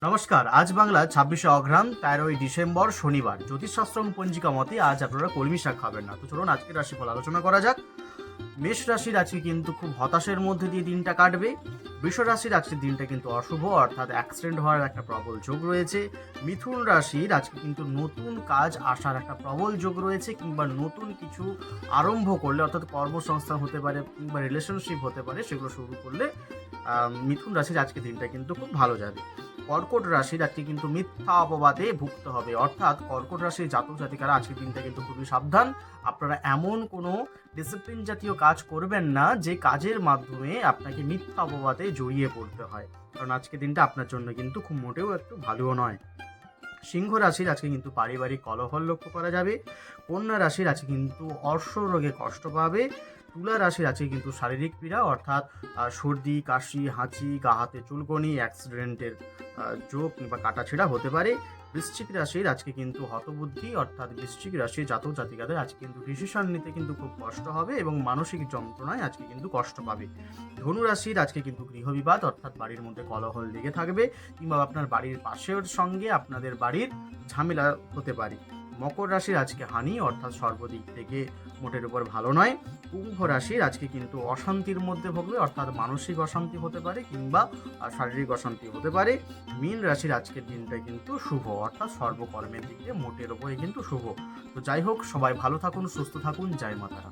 নমস্কার। আজ বাংলা ২৬শে অঘ্রাণ ১৩ই ডিসেম্বর শনিবার। জ্যোতিষশাস্ত্র এবং পঞ্জিকা মতে আজ আপনারা কলমি শাক খাবেন না। তো চলুন আজকের রাশিফল আলোচনা করা যাক। মেষ রাশির আজকে কিন্তু খুব হতাশের মধ্যে দিয়ে দিনটা কাটবে। বৃষ রাশির আজকের দিনটা কিন্তু অশুভ, অর্থাৎ অ্যাক্সিডেন্ট হওয়ার একটা প্রবল যোগ রয়েছে। মিথুন রাশির আজকে কিন্তু নতুন কাজ আসার একটা প্রবল যোগ রয়েছে, কিংবা নতুন কিছু আরম্ভ করলে, অর্থাৎ কর্মসংস্থান হতে পারে কিংবা রিলেশনশিপ হতে পারে, সেগুলো শুরু করলে মিথুন রাশির আজকে দিনটা কিন্তু খুব ভালো যাবে। কর্কট রাশির আজকে কিন্তু মিথ্যা অপবাদে ভুগতে হবে, অর্থাৎ কর্কট রাশির জাতক জাতিকারা আজকের দিনটা কিন্তু খুবই সাবধান। আপনারা এমন কোনো ডিসিপ্লিন জাতীয় কাজ করবেন না যে কাজের মাধ্যমে আপনাকে মিথ্যা অপবাদে জড়িয়ে পড়তে হয়, কারণ আজকের দিনটা আপনার জন্য কিন্তু খুব মোটেও একটু ভালোও নয়। সিংহ রাশির আজকে কিন্তু পারিবারিক কলহল লক্ষ্য করা যাবে। কন্যা রাশির আজকে কিন্তু অর্শ রোগে কষ্ট পাবে। তুলা রাশির আজকে কিন্তু শারীরিক পীড়া, অর্থাৎ সর্দি, কাশি, হাঁচি, গা হাতে চুলকনি, অ্যাক্সিডেন্টের যোগ কিংবা কাটাছেঁড়া হতে পারে। বৃশ্চিক রাশির আজকে কিন্তু হতবুদ্ধি, অর্থাৎ বৃশ্চিক রাশির জাতক জাতিকাদের আজকে কিন্তু ডিসিশন নিতে কিন্তু খুব কষ্ট হবে এবং মানসিক যন্ত্রণায় আজকে কিন্তু কষ্ট পাবে। ধনু রাশির আজকে কিন্তু গৃহবিবাদ, অর্থাৎ বাড়ির মধ্যে কলহল লেগে থাকবে, কিংবা আপনার বাড়ির পাশের সঙ্গে আপনাদের বাড়ির ঝামেলা হতে পারে। মকর রাশির আজকে হানি, অর্থাৎ সর্বদিক থেকে মোটের উপর ভালো নয়। কুম্ভ রাশির আজকে কিন্তু অশান্তির মধ্যে ভুগবে, অর্থাৎ মানসিক অশান্তি হতে পারে কিংবা শারীরিক অশান্তি হতে পারে। মীন রাশির আজকের দিনটা কিন্তু শুভ, অর্থাৎ সর্বকর্মের দিক দিয়ে মোটের উপরে কিন্তু শুভ। তো যাই হোক, সবাই ভালো থাকুন, সুস্থ থাকুন, জয় মাতারা।